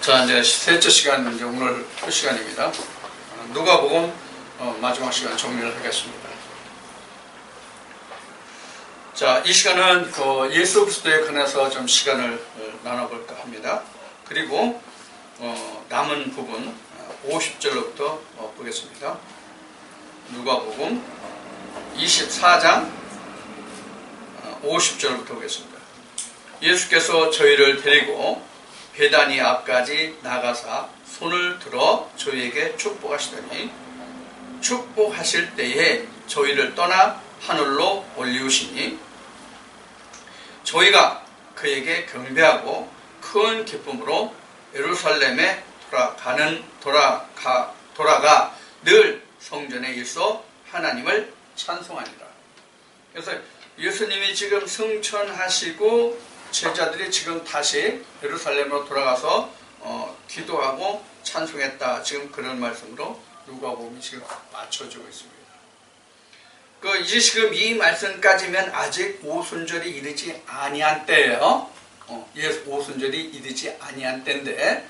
자, 이제 셋째 시간, 이제 오늘 첫 시간입니다. 누가복음 마지막 시간 정리를 하겠습니다. 자, 이 시간은 그 예수 그리스도에 관해서 좀 시간을 나눠볼까 합니다. 그리고 남은 부분 50절로부터 보겠습니다. 누가복음 24장 50절부터 보겠습니다. 예수께서 저희를 데리고 베다니 앞까지 나가사 손을 들어 저희에게 축복하시더니 축복하실 때에 저희를 떠나 하늘로 올리우시니 저희가 그에게 경배하고 큰 기쁨으로 예루살렘에 돌아가 늘 성전에 있어 하나님을 찬송하니라. 그래서 예수님이 지금 승천하시고 제자들이 지금 다시 예루살렘으로 돌아가서 기도하고 찬송했다. 지금 그런 말씀으로 누가복음이 지금 맞춰주고 있습니다. 이제 지금 이 말씀까지면 아직 오순절이 이르지 아니한 때예요. 오순절이 이르지 아니한 때인데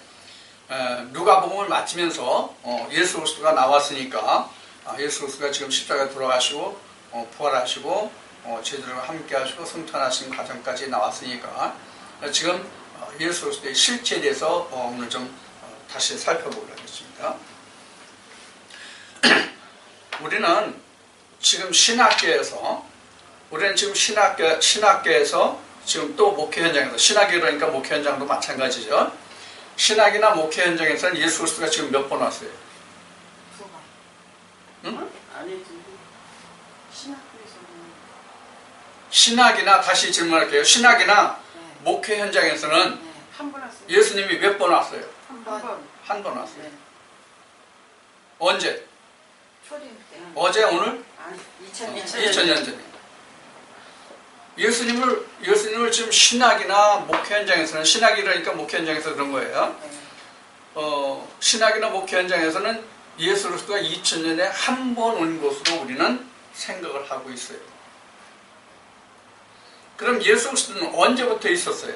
누가복음을 마치면서 예수 그리스도가 나왔으니까 예수 그리스도가 지금 십자가에 돌아가시고 부활하시고 제자들과 함께 하시고 승천하신 과정까지 나왔으니까 지금 예수 그리스도의 실체에 대해서 오늘 좀 다시 살펴보도록 하겠습니다. 우리는 지금 신학계에서 지금 또 목회 현장에서 신학이 그러니까 목회 현장도 마찬가지죠. 신학이나 목회 현장에서는 예수 그리스도가 지금 몇 번 왔어요? 두 번. 응? 아니지. 신학이나 다시 질문할게요. 신학이나 네. 목회 현장에서는 네. 한 번 왔어요. 예수님이 몇 번 왔어요? 한 번. 한 번 왔어요. 네. 언제? 초림 때. 어제, 오늘? 아니, 2000년. 2000년 전에. 예수님을 지금 신학이나 목회 현장에서는, 신학이 그러니까 목회 현장에서 그런 거예요. 네. 신학이나 목회 현장에서는 예수 그리스도가 2000년에 한 번 온 것으로 우리는 생각을 하고 있어요. 그럼 예수 그리스도는 언제부터 있었어요?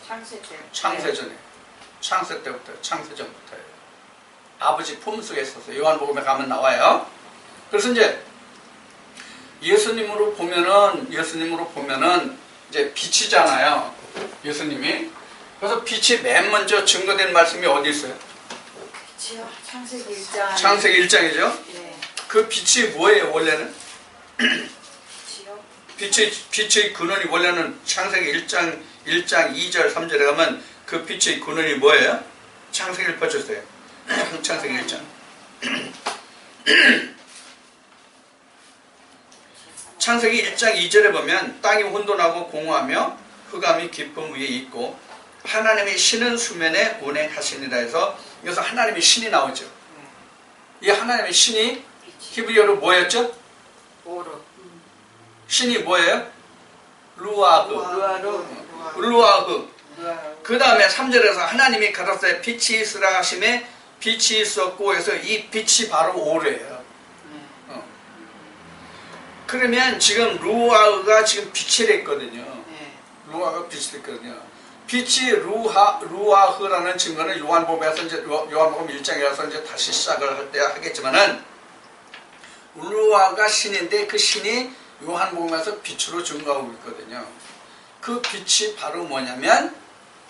창세 때. 창세전에. 창세 때부터, 창세전부터예요. 아버지 품속에 있었어요. 요한복음에 가면 나와요. 그래서 이제 예수님으로 보면은 이제 빛이잖아요. 예수님이. 그래서 빛이 맨 먼저 증거된 말씀이 어디 있어요? 그치요. 창세기 1장. 창세기 1장이죠. 네. 그 빛이 뭐예요, 원래는? 그치요. 빛의 근원이 원래는 창세기 1장 2절 3절에 가면 그 빛의 근원이 뭐예요? 창세기 1 펴주세요. 창세기 1장. 창세기 1장 2절에 보면 땅이 혼돈하고 공허하며 흑암이 깊음 위에 있고 하나님의 신은 수면에 운행하시니라 해서 여기서 하나님의 신이 나오죠. 이 하나님의 신이 히브리어로 뭐였죠? 오로. 신이 뭐예요? 루아흐. 그 다음에 3절에서 하나님이 가라사대 빛이 있으라 하심에 빛이 있었고 해서 이 빛이 바로 오르예요. 그러면 지금 루아흐가 지금 빛이 됐거든요. 루아흐가 빛이 됐거든요. 빛이 루아흐라는 증거는 요한복음에서 이제 요한복음 1장에서 이제 다시 시작을 할 때 하겠지만은 루아흐가 신인데 그 신이 요한복음에서 빛으로 증거하고 있거든요. 그 빛이 바로 뭐냐면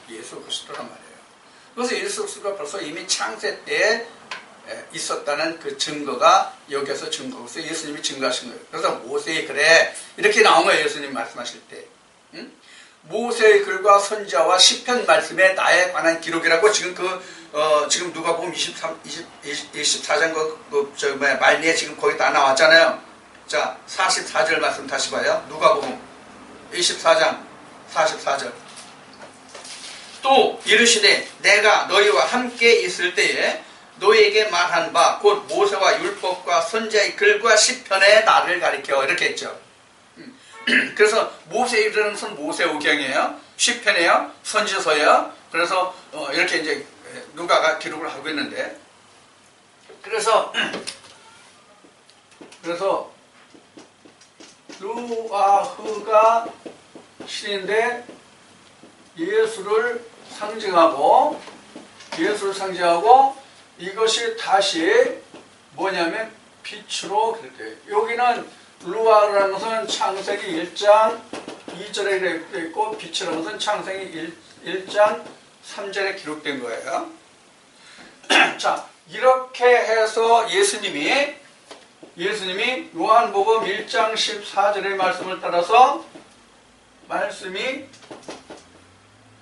예수 그리스도란 말이에요. 그래서 예수 그리스도가 벌써 이미 창세 때에 있었다는 그 증거가 여기서 증거로서 예수님이 증거하신 거예요. 그래서 모세의 글에 이렇게 나온 거예요. 예수님 말씀하실 때. 응? 모세의 글과 선지자와 시편 말씀에 나에 관한 기록이라고 지금 지금 누가복음 24장 말미에 지금 거기 다 나왔잖아요. 자, 44절 말씀 다시 봐요. 누가복음 24장 44절. 또 이르시되 내가 너희와 함께 있을 때에 너희에게 말한 바 곧 모세와 율법과 선지자의 글과 시편에 나를 가리켜 이렇게 했죠. 그래서 모세의 글은 모세오경이에요. 시편이에요. 선지서예요. 그래서 이렇게 이제 누가가 기록을 하고 있는데 그래서 루아흐가 신인데 예수를 상징하고 예수를 상징하고 이것이 다시 뭐냐면 빛으로 그랬대요. 여기는 루아라는 것은 창세기 1장 2절에 되어 있고 빛이라는 것은 창세기 1장 3절에 기록된 거예요. 자, 이렇게 해서 예수님이 요한복음 1장 14절의 말씀을 따라서 말씀이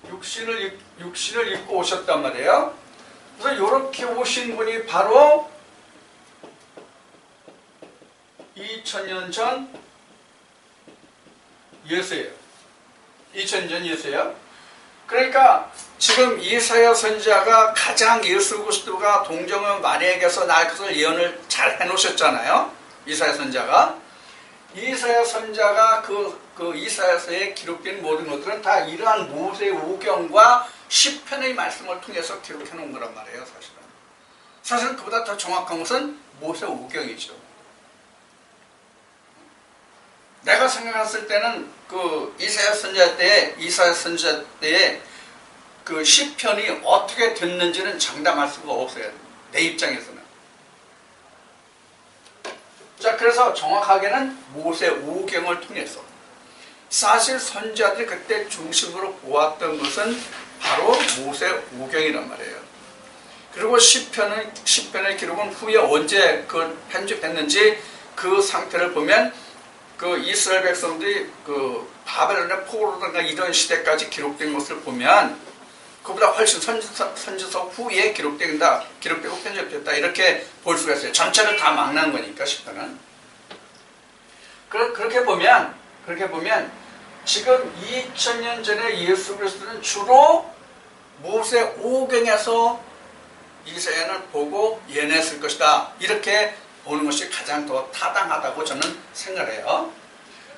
육신을 입고 오셨단 말이에요. 그래서 이렇게 오신 분이 바로 2000년 전 예수예요. 2000년 전 예수예요. 그러니까 지금 이사야 선지자가 가장 예수 그리스도가 동정녀 마리아에게서 날 것을 예언을 잘 해놓으셨잖아요. 이사야 선지자가 그 이사야서에 기록된 모든 것들은 다 이러한 모세 오경과 시편의 말씀을 통해서 기록해 놓은 거란 말이에요. 사실은 그보다 더 정확한 것은 모세 오경이죠. 내가 생각했을 때는 그 이사야 선지자 때에 그 시편이 어떻게 됐는지는 장담할 수가 없어요. 내 입장에서는. 자, 그래서 정확하게는 모세 오경을 통해서 사실 선지자들이 그때 중심으로 보았던 것은 바로 모세 오경이란 말이에요. 그리고 시편의 기록은 후에 언제 그 편집했는지 그 상태를 보면 그 이스라엘 백성들이 그 바벨론의 포로라든가 이런 시대까지 기록된 것을 보면 그보다 훨씬 선지서 후에 기록되고 편집됐다 이렇게 볼 수가 있어요. 전체를 다 망난 거니까 시편은. 그렇게 보면 지금 2000년 전에 예수 그리스도는 주로 모세 오경에서 이사야를 보고 예언했을 것이다. 이렇게 보는 것이 가장 더 타당하다고 저는 생각을 해요.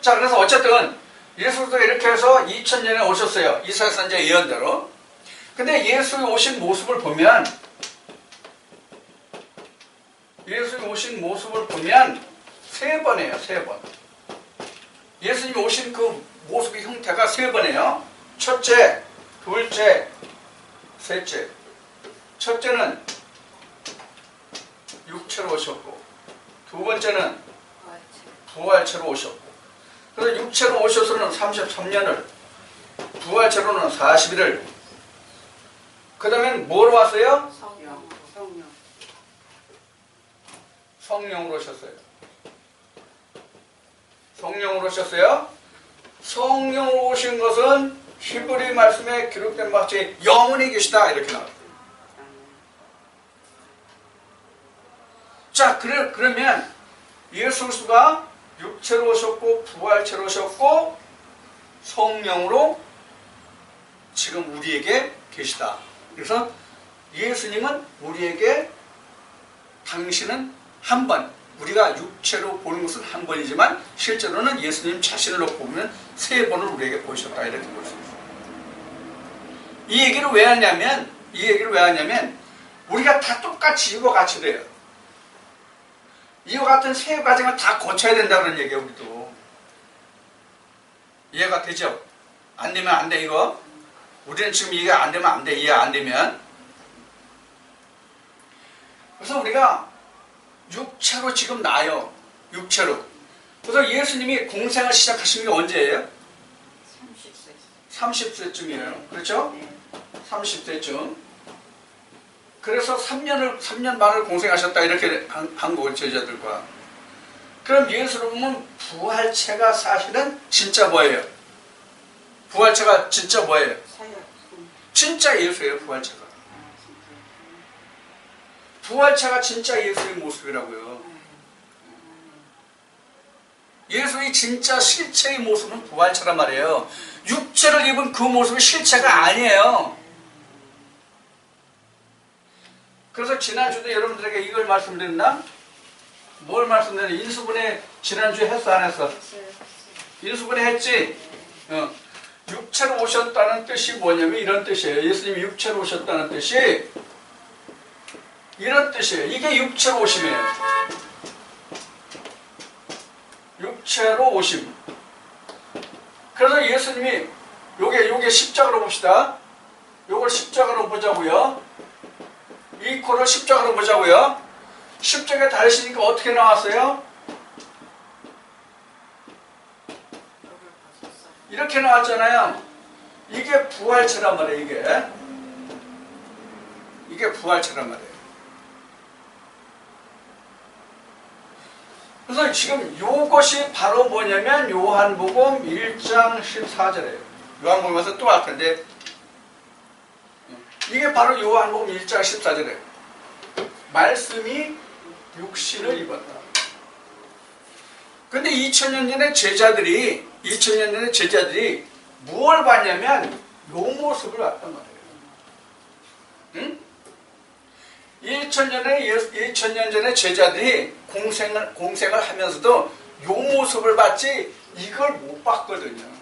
자, 그래서 어쨌든 예수 그리스도가 이렇게 해서 2000년에 오셨어요. 이사야 선지자 예언대로. 근데 예수의 오신 모습을 보면 세 번이에요. 세 번. 예수님이 오신 그 모습의 형태가 세 번이에요. 첫째, 둘째, 셋째. 첫째는 육체로 오셨고, 두 번째는 부활체로 오셨고, 그래서 육체로 오셔서는 33년을, 부활체로는 40일을, 그 다음엔 뭐로 왔어요? 성령으로 오셨어요. 성령으로 오셨어요. 성령으로 오신 것은 히브리 말씀에 기록된 바 같이 영원히 계시다 이렇게 나와요. 자, 그러면 예수 그리스도가 육체로 오셨고 부활체로 오셨고 성령으로 지금 우리에게 계시다. 그래서 예수님은 우리에게 당신은 한 번, 우리가 육체로 보는 것은 한 번이지만 실제로는 예수님 자신을 놓고 보면 세 번을 우리에게 보이셨다 이렇게 볼 수 있어요. 이 얘기를 왜 하냐면 우리가 다 똑같이 이와 같이 돼요. 이와 같은 세 과정을 다 거쳐야 된다는 얘기예요. 우리도 이해가 되죠? 안 되면 안 돼 이거. 우리는 지금 이해가 안 되면 안 돼. 이해 안 되면. 그래서 우리가 육체로 지금 나요. 육체로. 그래서 예수님이 공생을 시작하신 게 언제예요? 30세쯤이에요. 그렇죠? 네. 30세쯤. 그래서 3년 반을 공생하셨다 이렇게 한 거고 제자들과. 그럼 예수를 보면 부활체가 사실은 진짜 뭐예요? 부활체가 진짜 뭐예요? 진짜 예수예요. 부활체가 진짜 예수의 모습이라고요. 예수의 진짜 실체의 모습은 부활체란 말이에요. 육체를 입은 그 모습이 실체가 아니에요. 그래서 지난주도 여러분들에게 이걸 말씀드렸나? 뭘 말씀드렸나? 인수분해 지난주에 했어 안 했어? 인수분해 했지? 육체로 오셨다는 뜻이 뭐냐면 이런 뜻이에요. 예수님이 육체로 오셨다는 뜻이 이런 뜻이에요. 이게 육체로 오심이에요. 육체로 오심. 그래서 예수님이 요게 십자가로 봅시다. 요걸 십자가로 보자고요. 이 코를 십자가로 보자고요. 십자가에 달리시니까 어떻게 나왔어요? 이렇게 나왔잖아요. 이게 부활체란 말이에요. 이게 부활체란 말이에요. 그래서 지금 요것이 바로 뭐냐면 요한복음 1장 14절이에요. 요한복음에서 또 할 텐데 이게 바로 요한복음 1장 14절이에요. 말씀이 육신을 입었다. 근데 2000년 전에 제자들이 무엇을 봤냐면 요 모습을 봤단 말이에요. 응? 2000년 전에 제자들이 공생을 하면서도 요 모습을 봤지 이걸 못 봤거든요.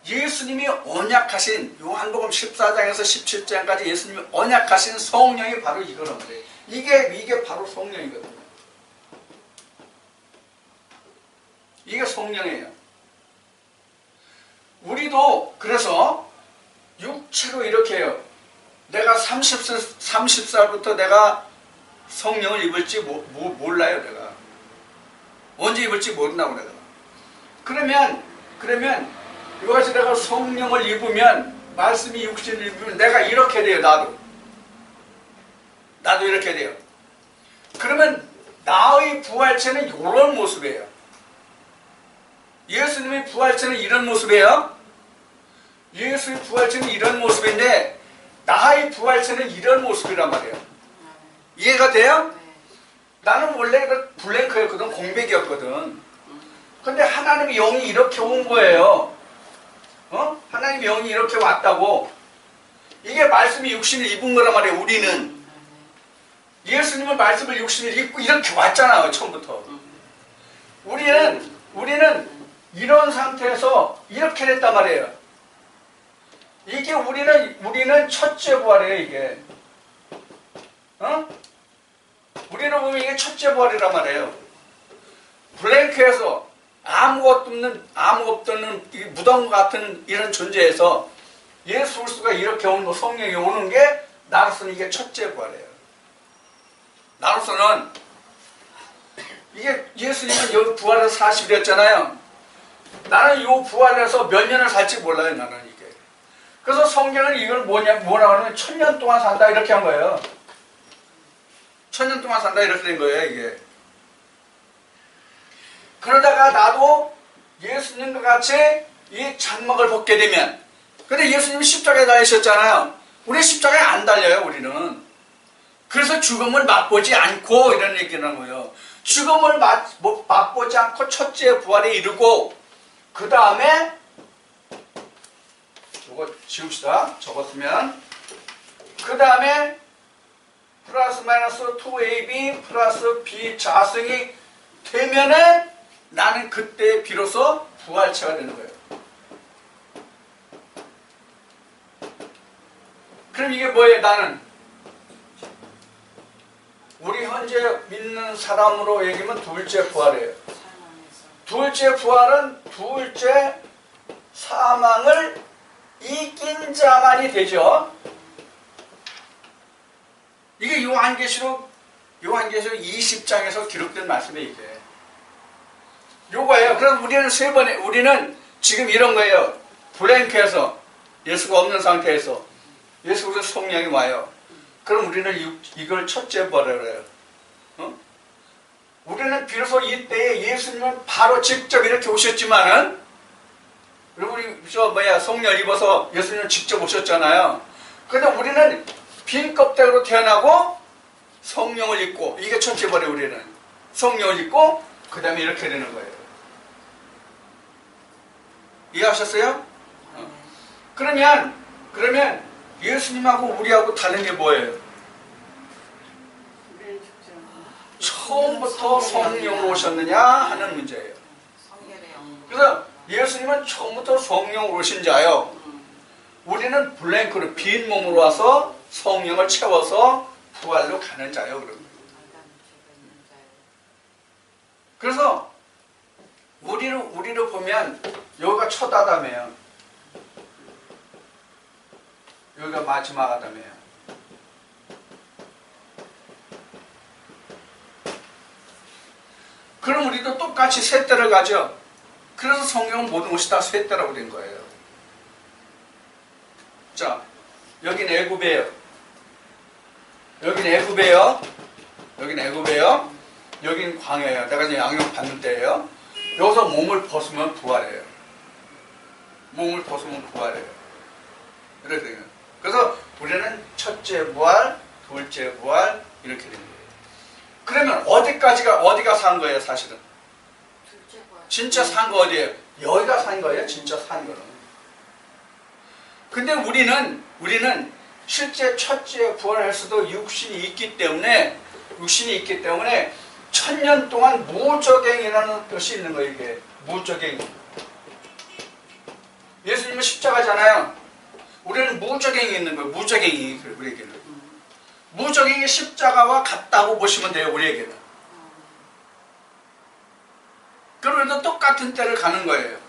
예수님이 언약하신 요한복음 14장에서 17장까지 예수님이 언약하신 성령이 바로 이거란 말이에요. 이게 바로 성령이거든요. 이게 성령이에요. 우리도 그래서 육체로 이렇게 해요. 내가 30살부터 내가 성령을 입을지 몰라요. 내가 언제 입을지 모른다고 내가. 그러면 이것이 내가 성령을 입으면 말씀이 육신을 입으면 내가 이렇게 돼요. 나도 이렇게 돼요. 그러면 나의 부활체는 이런 모습이에요. 예수님의 부활체는 이런 모습이에요. 예수의 부활체는 이런 모습인데 나의 부활체는 이런 모습이란 말이에요. 이해가 돼요? 나는 원래 블랭크였거든. 공백이었거든. 근데 하나님의 영이 이렇게 온 거예요. 하나님의 영이 이렇게 왔다고. 이게 말씀이 육신을 입은 거란 말이에요. 우리는 예수님은 말씀을 육신을 입고 이렇게 왔잖아요. 처음부터. 우리는 이런 상태에서 이렇게 됐단 말이에요. 이게 우리는 첫째 부활이에요. 이게 우리는 보면 이게 첫째 부활이란 말이에요. 블랭크에서 아무것도 없는 이 무덤 같은 이런 존재에서 예수 그리스도가 이렇게 오는 성령이 오는 게 나로서는 이게 첫째 부활이에요. 나로서는 이게 예수님은 여기 부활해서 40일이었잖아요. 나는 이 부활해서 몇 년을 살지 몰라요. 나는 이게. 그래서 성경은 이걸 뭐라고 하면 1000년 동안 산다 이렇게 한 거예요. 1000년 동안 산다 이렇게 된 거예요. 이게. 그러다가 나도 예수님과 같이 이 장막을 벗게 되면, 근데 예수님이 십자가에 달리셨잖아요. 우리 십자가에 안 달려요. 우리는. 그래서 죽음을 맛보지 않고 이런 얘기를 하는 거예요. 죽음을 맛보지 않고 첫째 부활에 이르고 그 다음에 이거 지웁시다. 적었으면 그 다음에 플러스 마이너스 2ab 플러스 b 자승이 되면은 나는 그때 비로소 부활체가 되는 거예요. 그럼 이게 뭐예요? 나는 우리 현재 믿는 사람으로 얘기하면 둘째 부활이에요. 둘째 부활은 둘째 사망을 이긴 자만이 되죠. 이게 요한계시록 20장에서 기록된 말씀이에요. 이게. 요거예요. 그럼 우리는 지금 이런 거예요. 블랭크에서 예수가 없는 상태에서 예수 그리스도 성령이 와요. 그럼 우리는 이걸 첫째 부활이라고 해요. 우리는 비로소 이때에 예수님은 바로 직접 이렇게 오셨지만은 우리 성령을 입어서 예수님은 직접 오셨잖아요. 그런데 우리는 빈 껍데기로 태어나고 성령을 입고 이게 첫째 부활이에요. 우리는 성령을 입고 그 다음에 이렇게 되는 거예요. 이해하셨어요? 그러면 예수님하고 우리하고 다른 게 뭐예요? 처음부터 성령으로 오셨느냐 하는 문제예요. 그래서 예수님은 처음부터 성령으로 오신 자요. 우리는 블랭크로 빈 몸으로 와서 성령을 채워서 부활로 가는 자요. 그러면. 그래서 우리를 보면 여기가 첫 아담이에요. 여기가 마지막 아담이에요. 그럼 우리도 똑같이 쇳대를 가죠. 그래서 성경은 모든 것이 다 쇳대라고 된 거예요. 자, 여기는 애굽이에요. 여기는 애굽이에요. 여기는 애굽이에요. 여기는 광야예요. 내가 이제 양육 받는 때예요. 여기서 몸을 벗으면 부활해요. 몸을 벗으면 부활해요. 이렇게 돼요. 그래서 우리는 첫째 부활, 둘째 부활 이렇게 된 거예요. 그러면 어디가 산 거예요, 사실은? 둘째 부활. 진짜 산 거 어디예요? 여기가 산 거예요, 진짜 산 거는. 근데 우리는 실제 첫째 부활할 수도 육신이 있기 때문에 1000년 동안 무적행이라는 것이 있는 거예요, 이게. 무적행. 예수님은 십자가잖아요. 우리는 무적행이 있는 거예요, 무적행이, 우리에게는. 무적행이 십자가와 같다고 보시면 돼요, 우리에게는. 그러면도 똑같은 때를 가는 거예요.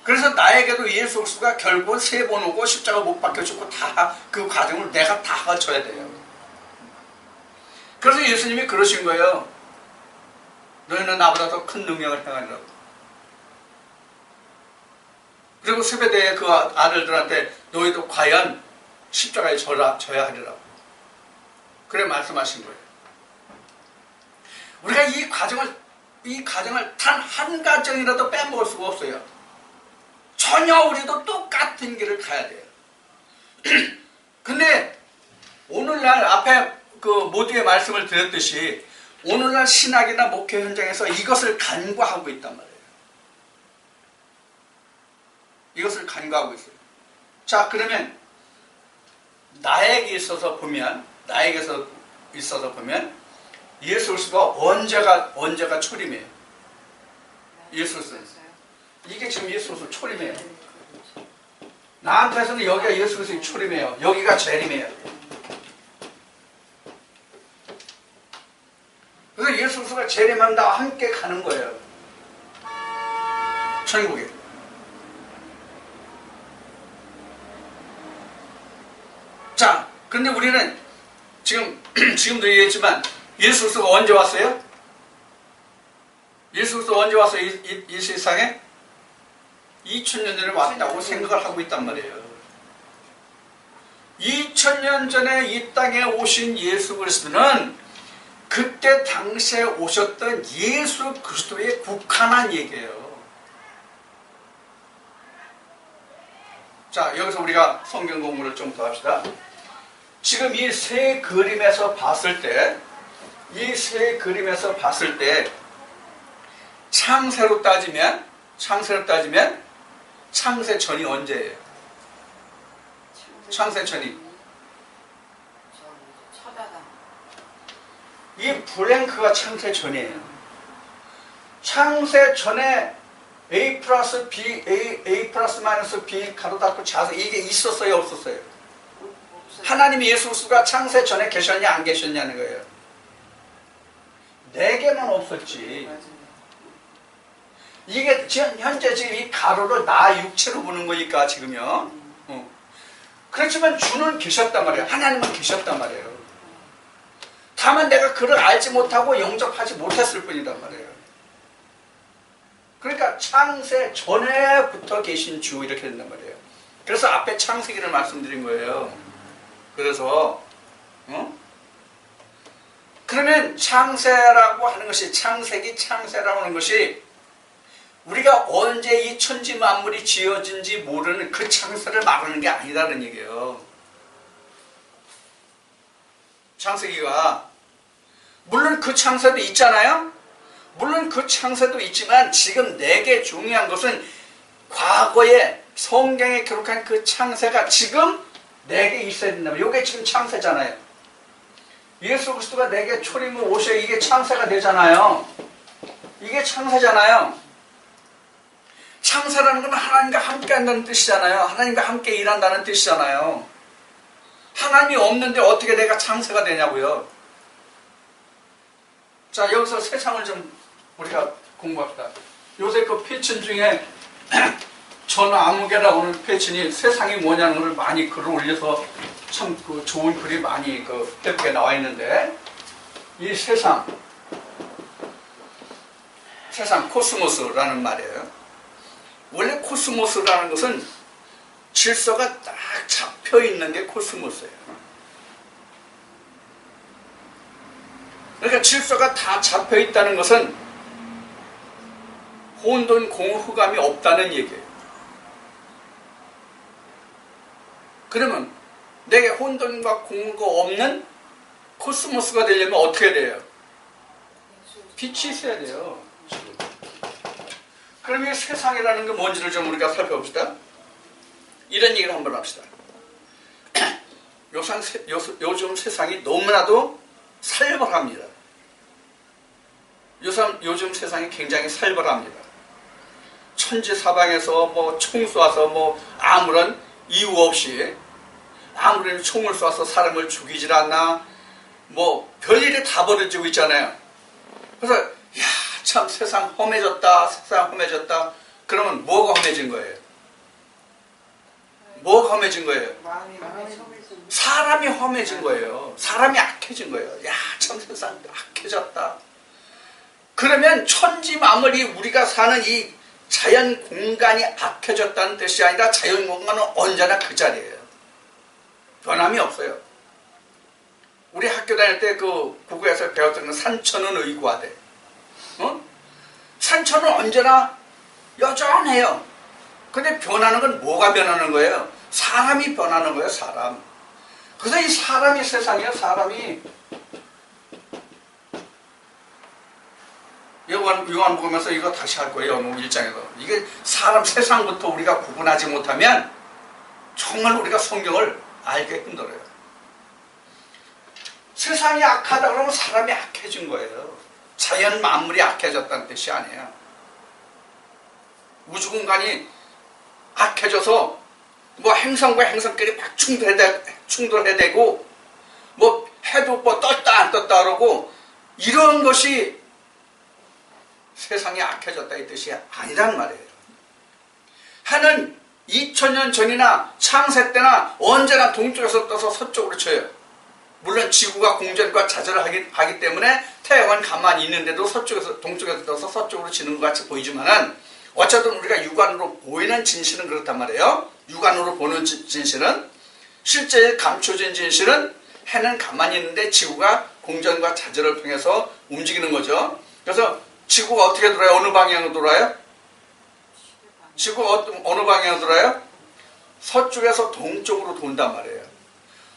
그래서 나에게도 예수 그리스도가 결국 3번 오고 십자가 못 박혀 죽고 다 그 과정을 내가 다 거쳐야 돼요. 그래서 예수님이 그러신 거예요. 너희는 나보다 더 큰 능력을 행하리라고. 그리고 세베대의 그 아들들한테 너희도 과연 십자가에 져야 하리라고. 그래 말씀하신 거예요. 우리가 이 과정을 단 한 가정이라도 빼먹을 수가 없어요. 전혀 우리도 똑같은 길을 가야 돼요. 근데 오늘날 앞에 그 모두의 말씀을 드렸듯이 오늘날 신학이나 목회 현장에서 이것을 간과하고 있단 말이에요. 이것을 간과하고 있어요. 자, 그러면 나에게 있어서 보면 예수 그리스도가 언제가 초림이에요? 예수 그리스도. 이게 지금 예수 그리스도 초림이에요. 나한테서는 여기가 예수 그리스도의 초림이에요. 여기가 재림이에요. 그래서 예수 그리스도가 재림하면 나와 함께 가는 거예요. 천국에. 자, 근데 우리는 지금도 얘기했지만 예수 그리스도가 언제 왔어요? 예수 그리스도가 언제 왔어요? 이 세상에? 2000년 전에 왔다고 생각을 하고 있단 말이에요. 2000년 전에 이 땅에 오신 예수 그리스도는 그때 당시에 오셨던 예수 그리스도에 국한한 얘기예요. 자, 여기서 우리가 성경 공부를 좀 더 합시다. 지금 이 세 그림에서 봤을 때 창세로 따지면 창세 전이 언제예요? 창세 전이. 이 블랭크가 창세 전이에요. 창세 전에 A 플러스 B, A 플러스 마이너스 B 가로 닫고 자서 이게 있었어요, 없었어요? 하나님이 예수 그리스도가 창세 전에 계셨냐 안 계셨냐는 거예요. 4개만 없었지. 이게 지금 현재 이 가로를 나 육체로 보는 거니까 지금요. 그렇지만 주는 계셨단 말이에요. 하나님은 계셨단 말이에요. 다만 내가 그를 알지 못하고 영접하지 못했을 뿐이란 말이에요. 그러니까 창세 전에부터 계신 주 이렇게 된단 말이에요. 그래서 앞에 창세기를 말씀드린 거예요. 그래서 그러면 창세라고 하는 것이 창세라고 하는 것이 우리가 언제 이 천지 만물이 지어진지 모르는 그 창세를 말하는 게 아니라는 얘기예요. 창세기가 물론 그 창세도 있잖아요. 물론 그 창세도 있지만 지금 내게 중요한 것은 과거에 성경에 기록한 그 창세가 지금 내게 있어야 된다면 이게 지금 창세잖아요. 예수 그리스도가 내게 초림을 오셔야 이게 창세가 되잖아요. 이게 창세잖아요. 창세라는 건 하나님과 함께 한다는 뜻이잖아요. 하나님과 함께 일한다는 뜻이잖아요. 하나님이 없는데 어떻게 내가 창세가 되냐고요. 자, 여기서 세상을 좀 우리가 공부합시다. 요새 그 패친 중에 전아무개라고 하는 패친이 세상이 뭐냐는 걸 많이 글을 올려서 참 그 좋은 글이 많이 그 예쁘게 나와 있는데 이 세상 세상 코스모스라는 말이에요. 원래 코스모스라는 것은 질서가 딱 잡혀 있는 게 코스모스예요. 그러니까 질서가 다 잡혀 있다는 것은 혼돈 공허감이 없다는 얘기예요. 그러면 내게 혼돈과 공허가 없는 코스모스가 되려면 어떻게 돼요? 빛이 있어야 돼요. 그럼 이 세상이라는 게 뭔지를 좀 우리가 살펴봅시다. 이런 얘기를 한번 합시다. 요즘 세상이 너무나도 살벌합니다. 요즘 세상이 굉장히 살벌합니다. 천지사방에서 뭐 총 쏴서 뭐 아무런 이유 없이 아무런 총을 쏴서 사람을 죽이질 않나, 뭐 별일이 다 벌어지고 있잖아요. 그래서 야, 참 세상 험해졌다, 세상 험해졌다. 그러면 뭐가 험해진 거예요? 뭐가 험해진 거예요? 사람이 험해진 거예요. 사람이 악해진 거예요. 야, 참 세상 악해졌다. 그러면 천지 만물이 우리가 사는 이 자연 공간이 악해졌다는 뜻이 아니라 자연 공간은 언제나 그 자리예요. 변함이 없어요. 우리 학교 다닐 때 그 국어에서 배웠던 건 산천은 의구하되, 산천은 언제나 여전해요. 근데 변하는 건 뭐가 변하는 거예요? 사람이 변하는 거예요, 사람. 그래서 이 사람이 세상이에요, 사람이. 요한 보면서 이거 다시 할 거예요, 요한 1장에서. 이게 사람 세상부터 우리가 구분하지 못하면 정말 우리가 성경을 알기 힘들어요. 세상이 악하다 그러면 사람이 악해진 거예요. 자연 만물이 악해졌다는 뜻이 아니에요. 우주 공간이 악해져서 뭐 행성과 행성끼리 막 충돌해야 되고, 뭐 해도 뭐 떴다 안 떴다 그러고, 이런 것이 세상이 악해졌다 이 뜻이 아니란 말이에요. 해는 2000년 전이나 창세 때나 언제나 동쪽에서 떠서 서쪽으로 쳐요. 물론 지구가 공전과 자전을 하기 때문에 태양은 가만히 있는데도 동쪽에서 떠서 서쪽으로 치는 것 같이 보이지만은, 어쨌든 우리가 육안으로 보이는 진실은 그렇단 말이에요. 육안으로 보는 진실은, 실제 감춰진 진실은 해는 가만히 있는데 지구가 공전과 자전을 통해서 움직이는 거죠. 그래서 지구가 어떻게 돌아요? 어느 방향으로 돌아요? 지구가 어느 방향으로 돌아요? 서쪽에서 동쪽으로 돈단 말이에요.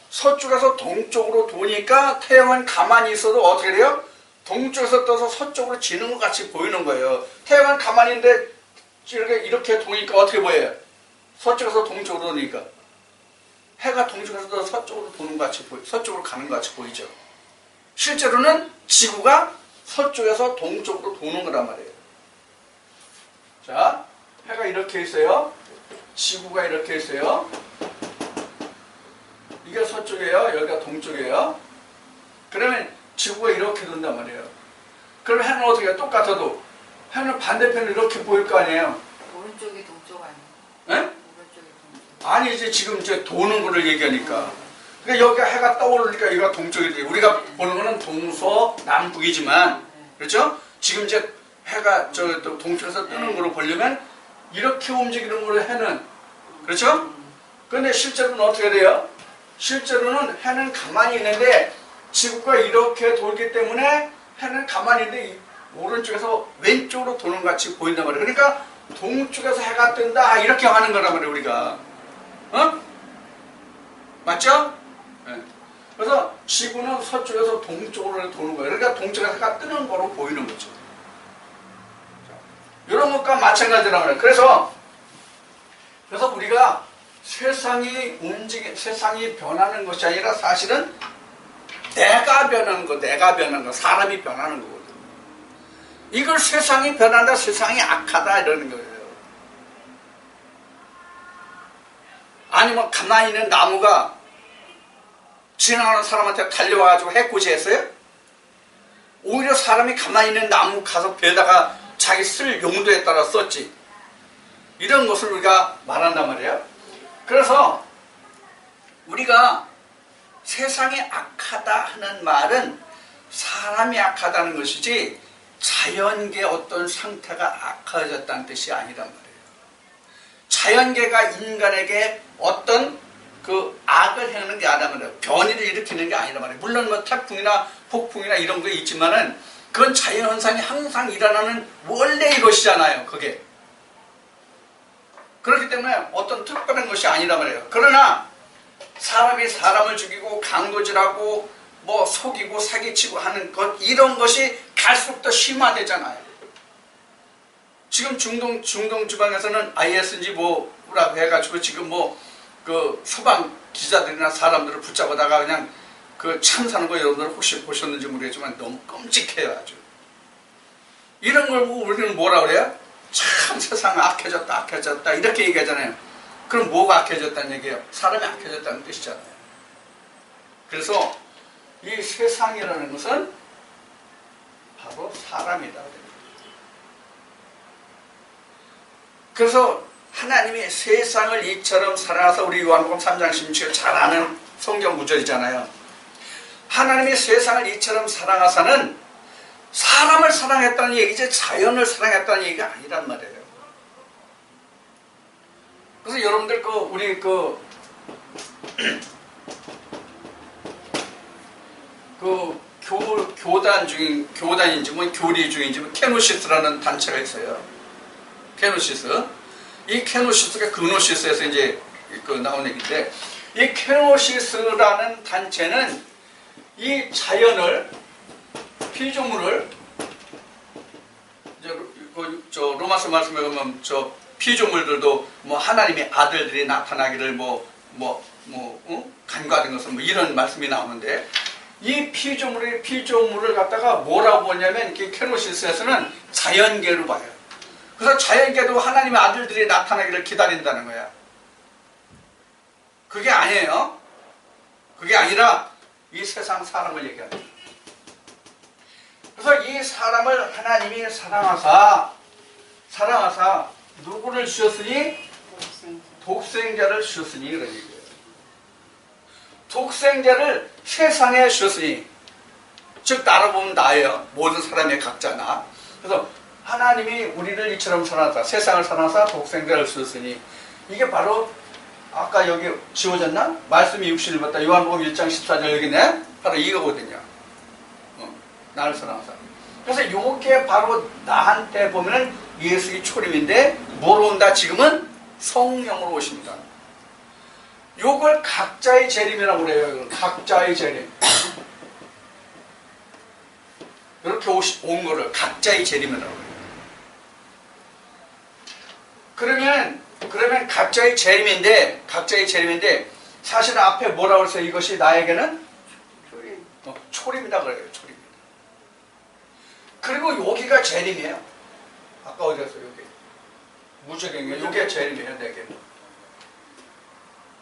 서쪽에서 동쪽으로 도니까 태양은 가만히 있어도 어떻게 돼요? 동쪽에서 떠서 서쪽으로 지는 것 같이 보이는 거예요. 태양은 가만히 있는데 이렇게 도니까 어떻게 보여요? 서쪽에서 동쪽으로 도니까 해가 동쪽에서 떠서 서쪽으로 도는 것 같이 서쪽으로 가는 것 같이 보이죠. 실제로는 지구가 서쪽에서 동쪽으로 도는 거란 말이에요. 자, 해가 이렇게 있어요. 지구가 이렇게 있어요. 이게 서쪽이에요. 여기가 동쪽이에요. 그러면 지구가 이렇게 돈단 말이에요. 그럼 해는 어떻게 해요? 똑같아도 해는 반대편으로 이렇게 보일 거 아니에요. 오른쪽이 동쪽 아니에요? 네? 오른쪽이 동쪽. 아니, 이제 지금 이제 도는 거를 얘기하니까. 그러니까 여기가 해가 떠오르니까 여기가 동쪽이 돼요. 우리가 보는 거는 동서남북이지만, 그렇죠? 지금 이제 해가 동쪽에서 뜨는 거로 보려면 이렇게 움직이는 거로 해는, 그렇죠? 그런데 실제로는 어떻게 돼요? 실제로는 해는 가만히 있는데 지구가 이렇게 돌기 때문에 해는 가만히 있는데 오른쪽에서 왼쪽으로 도는 것 같이 보인단 말이에요. 그러니까 동쪽에서 해가 뜬다 이렇게 하는 거란 말이에요, 우리가. 맞죠? 네. 그래서 지구는 서쪽에서 동쪽으로 도는 거예요. 그러니까 동쪽에서 해가 뜨는 거로 보이는 거죠. 이런 것과 마찬가지란 말이에요. 그래서 우리가 세상이 변하는 것이 아니라 사실은 내가 변하는 거, 사람이 변하는 거거든요. 이걸 세상이 변한다, 세상이 악하다 이러는 거예요. 아니면 가만히 있는 나무가 지나가는 사람한테 달려와가지고 해코지했어요? 오히려 사람이 가만히 있는 나무 가서 벼다가 자기 쓸 용도에 따라 썼지. 이런 것을 우리가 말한단 말이에요. 그래서 우리가 세상이 악하다 하는 말은 사람이 악하다는 것이지 자연계 어떤 상태가 악화졌다는 뜻이 아니란 말이에요. 자연계가 인간에게 어떤 그 악을 행하는 게 아니란 말이에요. 변이를 일으키는 게 아니란 말이에요. 물론 뭐 태풍이나 폭풍이나 이런 거 있지만은 그건 자연현상이 항상 일어나는 원래의 것이잖아요. 그게. 그렇기 때문에 어떤 특별한 것이 아니란 말이에요. 그러나 사람이 사람을 죽이고 강도질하고 뭐 속이고 사기치고 하는 것 이런 것이 갈수록 더 심화되잖아요. 지금 중동 지방에서는 IS인지 뭐라고 해가지고 지금 뭐 그 서방 기자들이나 사람들을 붙잡아다가 그냥 그 참사는 거 여러분들 혹시 보셨는지 모르겠지만 너무 끔찍해요. 아주. 이런 걸 보고 우리는 뭐라 그래요? 참 세상 악해졌다 이렇게 얘기하잖아요. 그럼 뭐가 악해졌다는 얘기예요? 사람이 악해졌다는 뜻이잖아요. 그래서 이 세상이라는 것은 바로 사람이다. 그래서 하나님이 세상을 이처럼 사랑하사 우리 요한복음 3장 16절 잘 아는 성경 구절이잖아요. 하나님이 세상을 이처럼 사랑하사는 사람을 사랑했다는 얘기지 자연을 사랑했다는 얘기가 아니란 말이에요. 그래서 여러분들 우리 교단인지 뭐 교리 중인지 뭐 케노시스라는 단체가 있어요. 케노시스. 이 케노시스가 그노시스에서 이제 나온 얘기인데, 이 케노시스라는 단체는 이 자연을, 피조물을, 저 로마서 말씀에 보면 저 피조물들도 뭐 하나님의 아들들이 나타나기를 간과하는 것은 뭐 이런 말씀이 나오는데, 이 피조물을 갖다가 뭐라고 보냐면 이 케노시스에서는 자연계로 봐요. 그래서 자연계도 하나님의 아들들이 나타나기를 기다린다는 거야. 그게 아니에요. 그게 아니라 이 세상 사람을 얘기하는 거예요. 그래서 이 사람을 하나님이 사랑하사 누구를 주셨으니? 독생자를 주셨으니 그런 얘기예요. 독생자를 세상에 주셨으니, 즉 나로 보면 나예요. 모든 사람의 각자나. 그래서 하나님이 우리를 이처럼 사랑하사, 세상을 사랑하사 독생자를 주셨으니, 이게 바로 아까 여기 지워졌나? 말씀이 육신을 받다. 요한복음 1장 14절 여기네. 바로 이거거든요. 나를 사랑하사. 그래서 요게 바로 나한테 보면은 예수의 초림인데, 뭐로 온다? 지금은 성령으로 오십니다. 요걸 각자의 재림이라고 그래요. 각자의 재림. 이렇게 온 거를 각자의 재림이라고 그래요. 그러면 각자의 재림인데 사실 앞에 뭐라고 했어요? 이것이 나에게는 초림이다 그래요. 초림이다. 그리고 여기가 재림이에요. 아까 어디 갔어요? 여기 무적행이에요. 여기가 재림이에요. 내게는.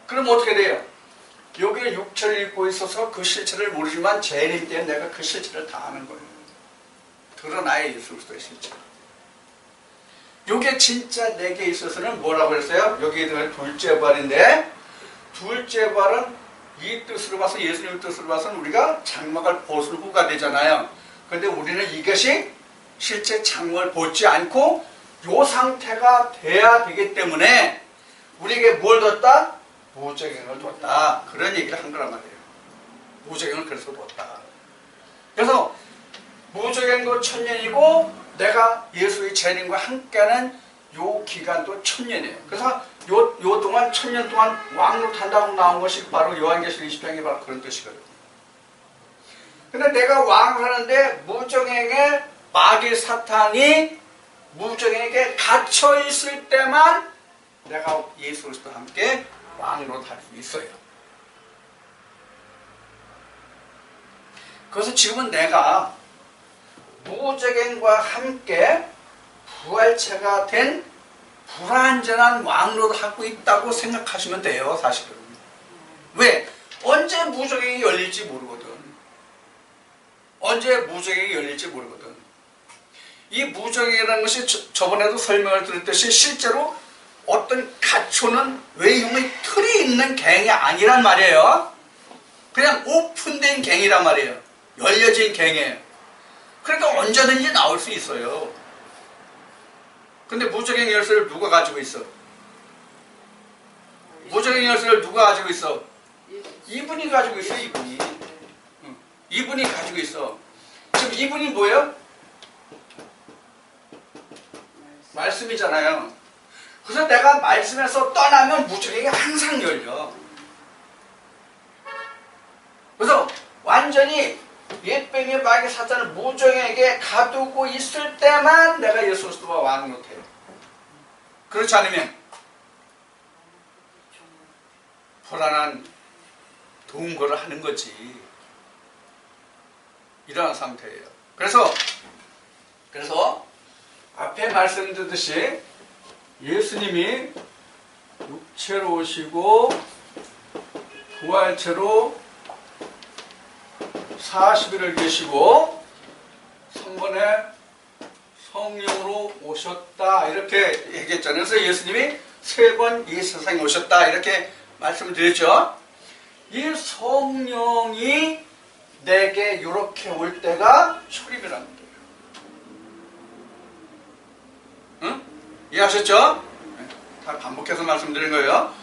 그럼 어떻게 돼요? 여기에 육체를 입고 있어서 그 실체를 모르지만 재림 때는 내가 그 실체를 다 아는 거예요. 드러나야 예수 그리스도의 실체. 요게 진짜 내게 있어서는 뭐라고 그랬어요? 여기에 들어간 둘째 부활인데, 둘째 부활은 이 뜻으로 봐서, 예수님의 뜻으로 봐서는 우리가 장막을 벗은 후가 되잖아요. 그런데 우리는 이것이 실제 장막을 벗지 않고 요 상태가 돼야 되기 때문에 우리에게 뭘 뒀다? 무적행을 뒀다. 그런 얘기를 한 거란 말이에요. 무적행을 그래서 뒀다. 그래서 무적행도 1000년이고 내가 예수의 재림과 함께하는 요 기간도 1000년이에요. 그래서 요 동안 1000년 동안 왕노릇 한다고 나온 것이 바로 요한계시록 20장이 바로 그런 뜻이거든요. 근데 내가 왕을 하는데 무적행에 마귀 사탄이 무적행에게 갇혀 있을 때만 내가 예수 그리스도와 함께 왕노릇 할 수 있어요. 그래서 지금은 내가 무적행과 함께 부활체가 된 불완전한 왕노릇을 하고 있다고 생각하시면 돼요. 사실은. 왜? 언제 무적행이 열릴지 모르거든. 언제 무적행이 열릴지 모르거든. 이 무적행이라는 것이 저번에도 설명을 드렸듯이 실제로 어떤 갖춰놓은 외형의 틀이 있는 갱이 아니란 말이에요. 그냥 오픈된 갱이란 말이에요. 열려진 갱이에요. 그러니까 언제든지 나올 수 있어요. 근데 무적행 열쇠를 누가 가지고 있어? 무적행 열쇠를 누가 가지고 있어? 이분이 가지고 있어, 이분이. 이분이 가지고 있어. 지금 이분이 뭐예요? 말씀이잖아요. 그래서 내가 말씀에서 떠나면 무적행이 항상 열려. 그래서 완전히 옛뱀이 마귀 사탄을 무적행에게 가두고 있을 때만 내가 예수 그리스도와 왕 못해요. 그렇지 않으면 불안한 동거를 하는 거지. 이러한 상태예요. 그래서 앞에 말씀드렸듯이 예수님이 육체로 오시고 부활체로 40일을 계시고 3번에 성령으로 오셨다 이렇게 얘기했잖아요. 그래서 예수님이 3번 이 세상에 오셨다 이렇게 말씀을 드렸죠. 이 성령이 내게 이렇게 올 때가 초림이라는 거예요. 응? 이해하셨죠? 다 반복해서 말씀드린 거예요.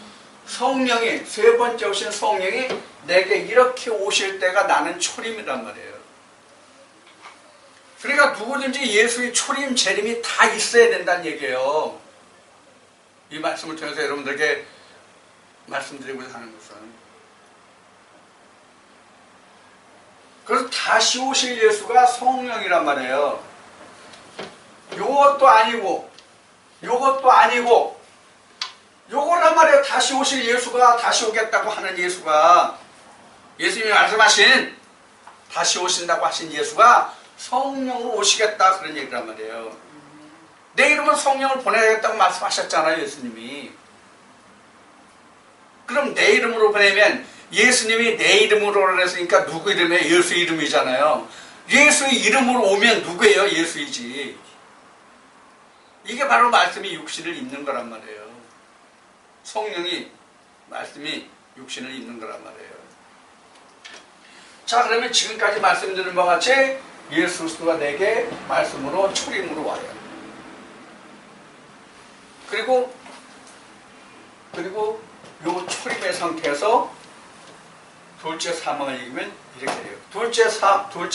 성령이 3번째 오신 성령이 내게 이렇게 오실 때가 나는 초림이란 말이에요. 그러니까 누구든지 예수의 초림, 재림이 다 있어야 된다는 얘기예요. 이 말씀을 통해서 여러분들에게 말씀드리고자 하는 것은 그래서 다시 오실 예수가 성령이란 말이에요. 요것도 아니고 요것도 아니고 요거란 말이에요. 다시 오실 예수가 다시 오겠다고 하는 예수가 예수님이 말씀하신 다시 오신다고 하신 예수가 성령으로 오시겠다 그런 얘기란 말이에요. 내 이름은 성령을 보내야겠다고 말씀하셨잖아요. 예수님이. 그럼 내 이름으로 보내면 예수님이 내 이름으로 그랬으니까 누구 이름이에요? 예수 이름이잖아요. 예수의 이름으로 오면 누구예요? 예수이지. 이게 바로 말씀이 육신을 입는 거란 말이에요. 성령이 말씀이 육신을 입는 거란 말이에요. 자, 그러면 지금까지 말씀드린 바와 같이 예수 그리스도가 내게 말씀으로 초림으로 와요. 그리고 요 초림의 상태에서 둘째 사망을 이기면 이렇게 돼요. 둘째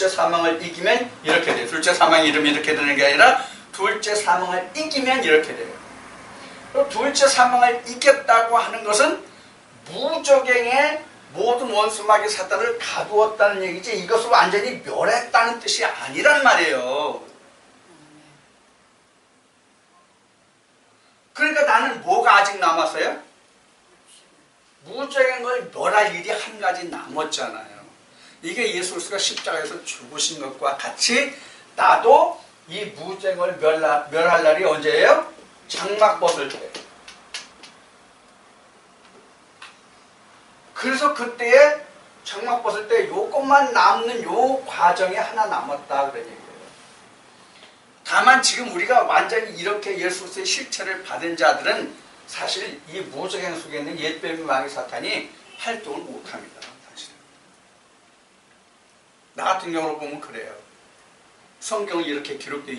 사망을 이기면 이렇게 돼요. 둘째 사망의 이름이 이렇게 되는 게 아니라 둘째 사망을 이기면 이렇게 돼요. 둘째 사망을 이겼다고 하는 것은 무적행의 모든 원수 마귀 사탄을 가두었다는 얘기지 이것을 완전히 멸했다는 뜻이 아니란 말이에요. 그러니까 나는 뭐가 아직 남았어요? 무적행을 멸할 일이 한 가지 남았잖아요. 이게 예수 그리스도가 십자가에서 죽으신 것과 같이 나도 이 무적행을 멸할 날이 언제예요? 장막 벗을 때. 그래서 그때에 장막 벗을 때 요것만 남는 요 과정이 하나 남았다 그런 얘기예요. 다만 지금 우리가 완전히 이렇게 예수 그리스도의 실체를 받은 자들은 사실 이 무적행 속에 있는 옛뱀 마귀 사탄이 활동을 못합니다. 사실. 나 같은 경우로 보면 그래요. 성경이 이렇게 기록되어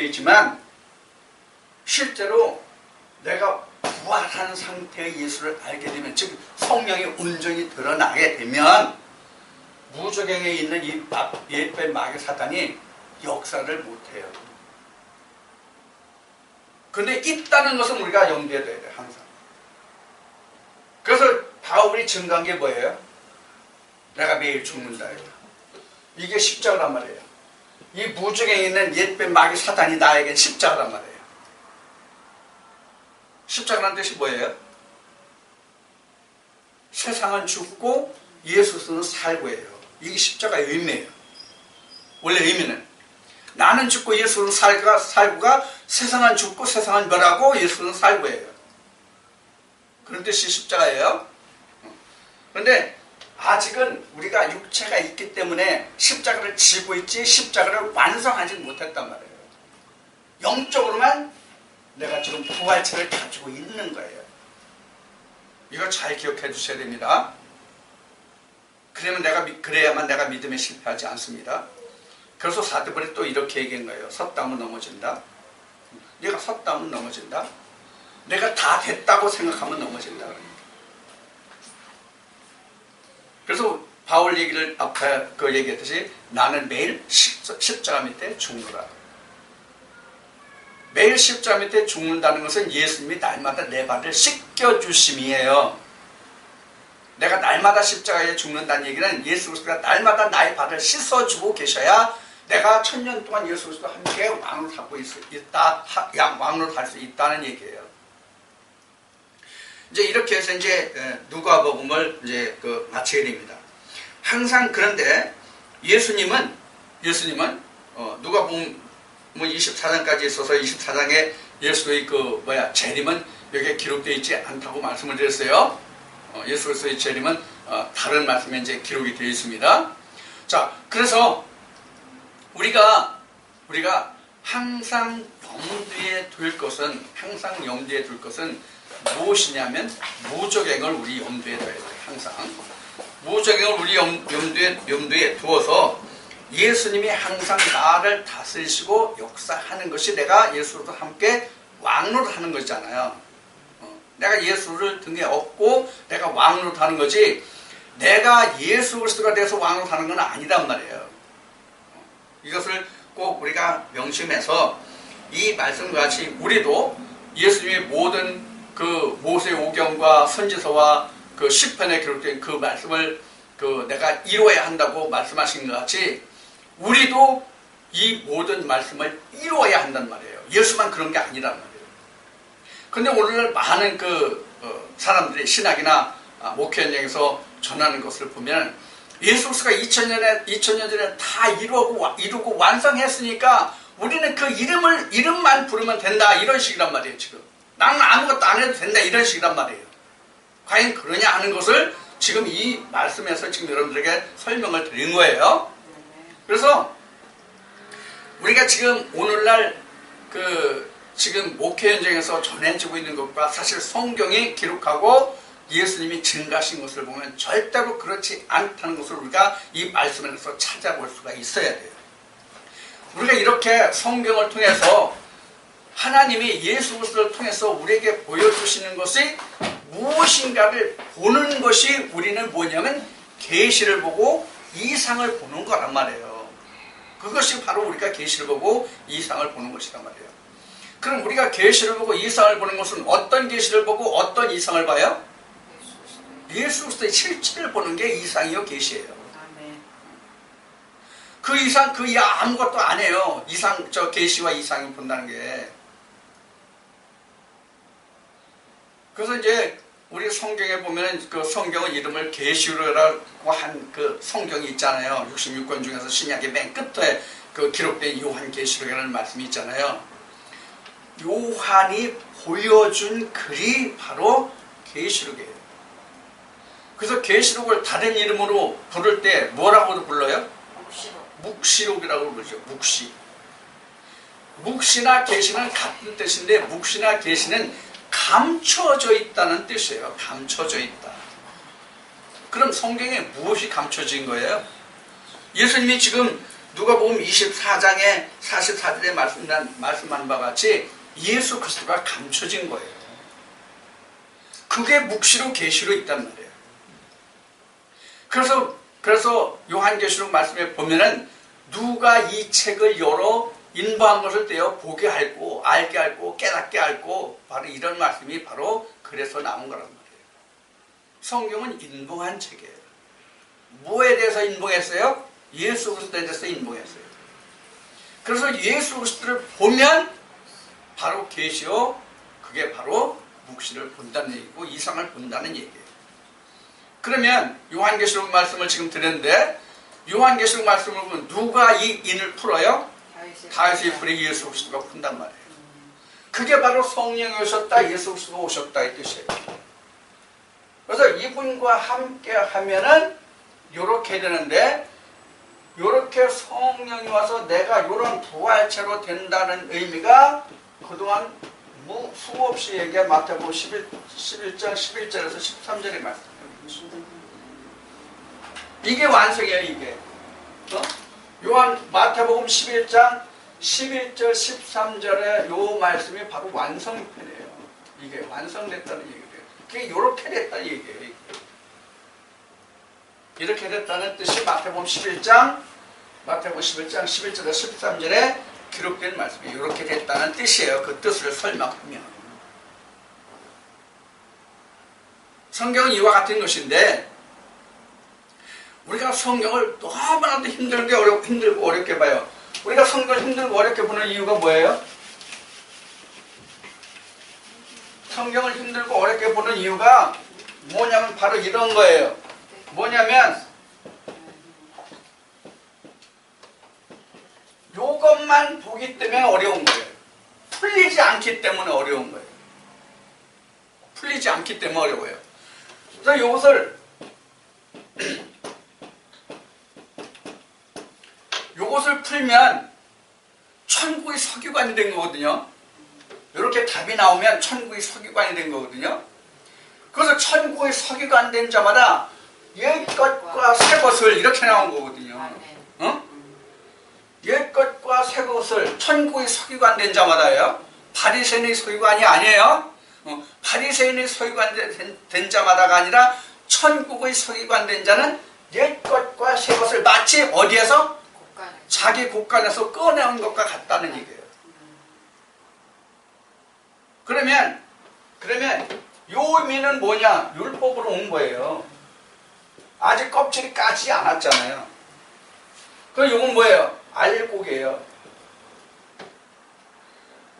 있지만 실제로 내가 부활한 상태의 예수를 알게 되면 즉 성령의 온전히 드러나게 되면 무적행에 있는 이 옛뱀 마귀 사탄이 역사를 못해요. 근데 있다는 것은 우리가 염두에 둬야 돼요. 항상. 그래서 바울이 증거한 게 뭐예요? 내가 매일 죽는다. 이게 십자가란 말이에요. 이 무적행에 있는 옛뱀 마귀 사탄이 나에겐 십자가란 말이에요. 십자가란 뜻이 뭐예요? 세상은 죽고 예수는 살고예요. 이게 십자가의 의미예요. 원래 의미는 나는 죽고 예수는 살고가 세상은 죽고 세상은 멸하고 예수는 살고예요. 그런 뜻이 십자가예요. 그런데 아직은 우리가 육체가 있기 때문에 십자가를 지고 있지 십자가를 완성하지 못했단 말이에요. 영적으로만 내가 지금 부활체를 가지고 있는 거예요. 이거 잘 기억해 주셔야 됩니다. 그래야만 내가 믿음에 실패하지 않습니다. 그래서 사도바울이 또 이렇게 얘기한 거예요. 섰다 하면 넘어진다. 내가 섰다 하면 넘어진다. 내가 다 됐다고 생각하면 넘어진다. 그래서 바울 얘기를 앞에 그 얘기했듯이 나는 매일 십자가 밑에 죽노라. 매일 십자가 밑에 죽는다는 것은 예수님이 날마다 내 발을 씻겨주심이에요. 내가 날마다 십자가에 죽는다는 얘기는 예수 그리스도가 날마다 나의 발을 씻어주고 계셔야 내가 1000년 동안 예수 그리스도와 함께 왕으로 살고 있다, 왕으로 살 수 있다는 얘기예요. 이제 이렇게 해서 이제 누가복음을 이제 마치게 됩니다. 항상 그런데 예수님은 누가복음 24장까지 있어서 24장에 예수의 재림은 여기에 기록되어 있지 않다고 말씀을 드렸어요. 예수 그리스도의 재림은 다른 말씀에 이제 기록이 되어 있습니다. 자, 그래서 우리가 항상 염두에 둘 것은 무엇이냐면 무저갱을 우리 염두에 둬야 돼요. 항상 무저갱을 우리 염두에 두어서 예수님이 항상 나를 다스리시고 역사하는 것이 내가 예수로도 함께 왕노릇 하는 것이잖아요. 내가 예수를 등에 업고 내가 왕노릇 하는 거지 내가 예수 그리스도가 돼서 왕노릇 하는 건 아니란 말이에요. 이것을 꼭 우리가 명심해서 이 말씀과 같이 우리도 예수님의 모든 그 모세 오경과 선지서와 그 시편에 기록된 그 말씀을 내가 이루어야 한다고 말씀하신 것 같이 우리도 이 모든 말씀을 이루어야 한단 말이에요. 예수만 그런 게 아니란 말이에요. 근데 오늘날 많은 사람들이 신학이나 목회 현장에서 전하는 것을 보면 예수 그리스도가 2000년 전에 다 이루고 완성했으니까 우리는 그 이름만 부르면 된다 이런 식이란 말이에요. 지금 나는 아무것도 안 해도 된다 이런 식이란 말이에요. 과연 그러냐 하는 것을 지금 이 말씀에서 지금 여러분들에게 설명을 드린 거예요. 그래서 우리가 지금 오늘날 지금 목회 현장에서 전해지고 있는 것과 사실 성경이 기록하고 예수님이 증가하신 것을 보면 절대로 그렇지 않다는 것을 우리가 이 말씀에서 찾아볼 수가 있어야 돼요. 우리가 이렇게 성경을 통해서 하나님이 예수 그리스도를 통해서 우리에게 보여주시는 것이 무엇인가를 보는 것이 우리는 뭐냐면 계시를 보고 이상을 보는 거란 말이에요. 그것이 바로 우리가 계시를 보고 이상을 보는 것이란 말이에요. 그럼 우리가 계시를 보고 이상을 보는 것은 어떤 계시를 보고 어떤 이상을 봐요? 예수 그리스도의 실체를 보는 게 이상이요 계시예요. 그 이상 그 이하 아무것도 안 해요. 계시와 이상을 본다는 게. 그래서 이제 우리 성경에 보면 그 성경은 이름을 계시록이라고 한 그 성경이 있잖아요. 66권 중에서 신약의 맨 끝에 기록된 요한 계시록이라는 말씀이 있잖아요. 요한이 보여준 글이 바로 계시록이에요. 그래서 계시록을 다른 이름으로 부를 때 뭐라고 불러요? 묵시록이라고 부르죠. 묵시나 계시는 같은 뜻인데 묵시나 계시는 감춰져 있다는 뜻이에요. 감춰져 있다. 그럼 성경에 무엇이 감춰진 거예요? 예수님이 지금 누가복음 24장에 44절에 말씀한 바와 같이 예수 그리스도가 감춰진 거예요. 그게 묵시로 계시로 있단 말이에요. 그래서 요한계시록 말씀에 보면은 누가 이 책을 열어 인보한 것을 떼어 보게 알고 알게 알고 깨닫게 알고 바로 이런 말씀이 바로 그래서 나온 거란 말이에요. 성경은 인봉한 책이에요. 뭐에 대해서 인봉했어요? 예수 그리스도에 대해서 인봉했어요. 그래서 예수 그리스도를 보면 바로 계시요 그게 바로 묵시를 본다는 얘기고 이상을 본다는 얘기예요. 그러면 요한계시록 말씀을 지금 드렸는데 요한계시록 말씀을 보면 누가 이 인을 풀어요? 다윗의 불에 예수 그리스도가 푼단 말이에요. 그게 바로 성령이 오셨다, 예수 그리스도가 오셨다 이 뜻이에요. 그래서 이분과 함께 하면은 요렇게 되는데 요렇게 성령이 와서 내가 요런 부활체로 된다는 의미가 그동안 수없이 얘기한 마태복음 11장 11절에서 13절의 말씀. 이게 완성이에요, 이게. 요한 마태복음 11장 11절 13절에 요 말씀이 바로 완성편이에요. 이게 완성됐다는 얘기예요. 그게 이렇게 됐다는 얘기예요. 이렇게 됐다는 뜻이 마태복음 11장 11절에 13절에 기록된 말씀이 이렇게 됐다는 뜻이에요. 그 뜻을 설명하면 성경은 이와 같은 것인데 우리가 성경을 너무나도 힘들고 어렵게 봐요. 우리가 성경을 힘들고 어렵게 보는 이유가 뭐예요? 성경을 힘들고 어렵게 보는 이유가 뭐냐면 바로 이런 거예요. 뭐냐면 요것만 보기 때문에 어려운 거예요. 풀리지 않기 때문에 어려운 거예요. 풀리지 않기 때문에 어려워요. 그래서 요것을 풀면 천국의 서기관이 된 거거든요. 이렇게 답이 나오면 천국의 서기관이 된 거거든요. 그래서 천국의 서기관 된 자마다 옛것과 새것을 이렇게 나온 거거든요. 옛것과 새것을 천국의 서기관 된 자마다요. 바리새인의 서기관이 아니에요. 바리새인의 서기관 된 자마다가 아니라 천국의 서기관 된 자는 옛것과 새것을 마치 어디에서? 자기 곳간에서 꺼내온 것과 같다는 얘기예요. 그러면 요 의미는 뭐냐? 율법으로 온 거예요. 아직 껍질이 까지지 않았잖아요. 그럼 요건 뭐예요? 알곡이에요.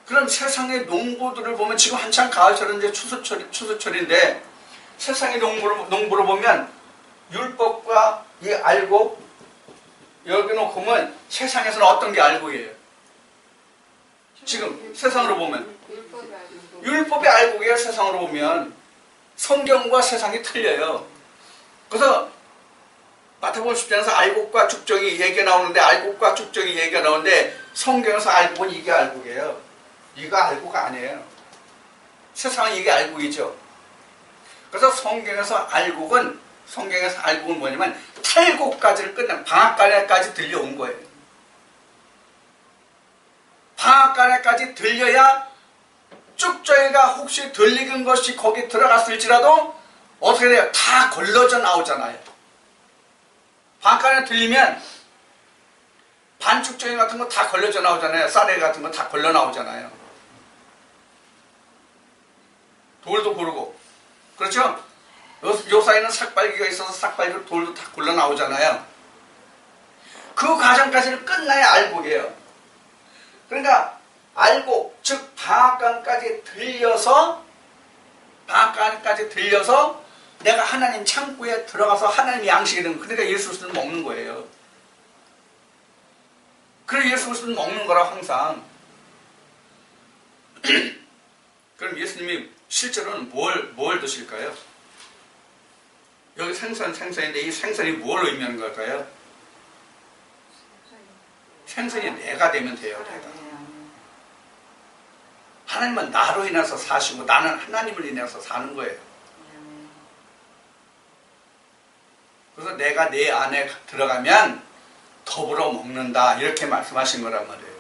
그럼 세상의 농부들을 보면 지금 한창 가을철은 이제 추수철인데 세상의 농부를 보면 율법과 이 알곡 여기 놓고 보면 세상에서는 어떤 게 알곡이에요? 지금 세상으로 보면 율법의 알곡이에요. 세상으로 보면 성경과 세상이 틀려요. 그래서 마태복음 10장에서 알곡과 죽정이 얘기가 나오는데 알곡과 죽정이 얘기가 나오는데 성경에서 알곡은 이게 알곡이에요. 이거 알곡 아니에요. 세상은 이게 알곡이죠. 그래서 성경에서 알곡은 뭐냐면 탈곡까지를 끝낸 방앗간에까지 들려온 거예요. 방앗간에까지 들려야 쭉저희가 혹시 덜 익은 것이 거기 들어갔을지라도 어떻게 돼요? 다 걸러져 나오잖아요. 방앗간에 들리면 반죽정이 같은 거 다 걸려져 나오잖아요. 쌀에 같은 거 다 걸려 나오잖아요. 돌도 고르고 그렇죠? 요 사이에는 삭발기가 있어서 삭발기로 돌도 다 걸려 나오잖아요. 그 과정까지를 끝나야 알곡이에요. 그러니까 알곡, 즉 방앗간까지 들려서 내가 하나님 창고에 들어가서 하나님 양식이 되는 거예요. 그러니까 예수 그리스도는 먹는 거예요. 그래서 예수 그리스도는 먹는 거라 항상. 그럼 예수님이 실제로는 뭘 드실까요? 여기 생선인데 이 생선이 뭘 의미하는 걸까요? 생선이 내가 되면 돼요. 내가. 하나님은 나로 인해서 사시고 나는 하나님을 인해서 사는 거예요. 그래서 내가 내 안에 들어가면 더불어 먹는다 이렇게 말씀하신 거란 말이에요.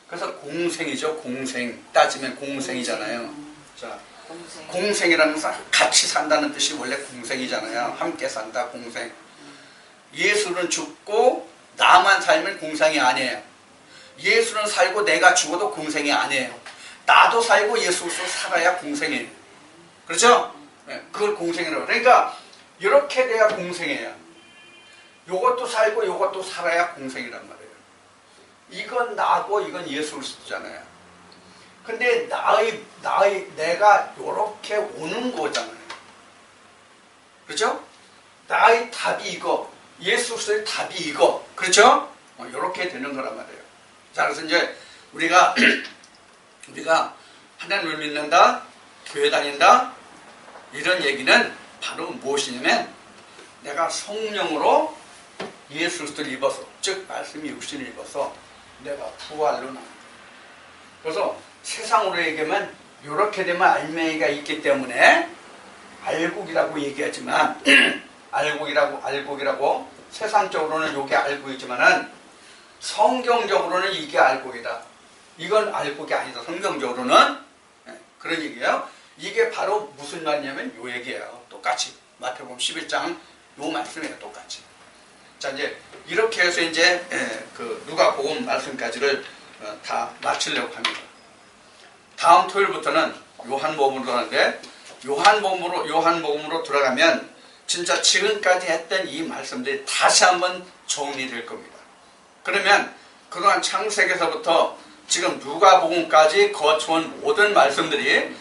그래서 공생이죠. 공생. 따지면 공생이잖아요. 자, 공생이라는 같이 산다는 뜻이 원래 공생이잖아요. 함께 산다 공생. 예수는 죽고 나만 살면 공생이 아니에요. 예수는 살고 내가 죽어도 공생이 아니에요. 나도 살고 예수도 살아야 공생이에요. 그렇죠? 네, 그걸 공생이라고. 그러니까 이렇게 돼야 공생이에요. 요것도 살고 요것도 살아야 공생이란 말이에요. 이건 나고 이건 예수 그리스도잖아요. 근데 내가 요렇게 오는 거잖아요. 그렇죠? 나의 답이 이거, 예수 그리스도의 답이 이거. 그렇죠? 요렇게 되는 거란 말이에요. 자, 그래서 이제 우리가 하나님을 믿는다, 교회 다닌다, 이런 얘기는 바로 무엇이냐면 내가 성령으로 예수 그리스도를 입어서, 즉 말씀이 육신을 입어서 내가 부활로 나옵니다. 그래서 세상으로 얘기하면 이렇게 되면 알맹이가 있기 때문에 알곡이라고 얘기하지만 알곡이라고 세상적으로는 이게 알곡이지만은 성경적으로는 이게 알곡이다. 이건 알곡이 아니다. 성경적으로는 그런 얘기예요. 이게 바로 무슨 말이냐면 요 얘기예요. 똑같이 마태복음 11장 요 말씀이에요. 똑같이. 자, 이제 이렇게 해서 이제 그 누가복음 말씀까지를 다 마치려고 합니다. 다음 토요일부터는 요한복음으로 들어가는데 요한복음으로 들어가면 진짜 지금까지 했던 이 말씀들이 다시 한번 정리될 겁니다. 그러면 그동안 창세기에서부터 지금 누가복음까지 거쳐온 모든 말씀들이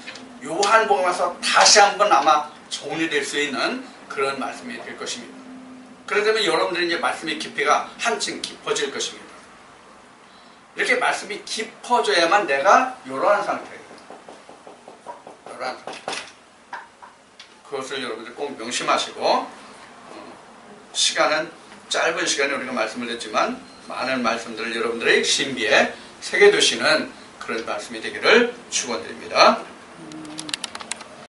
요한복음에서 다시 한번 아마 정리될 수 있는 그런 말씀이 될 것입니다. 그러면 여러분들이 이제 말씀의 깊이가 한층 깊어질 것입니다. 이렇게 말씀이 깊어져야만 내가 이러한 상태예요. 이러한 상태. 그것을 여러분들 꼭 명심하시고 시간은 짧은 시간에 우리가 말씀을 했지만 많은 말씀들을 여러분들의 신비에 새겨두시는 그런 말씀이 되기를 축원드립니다.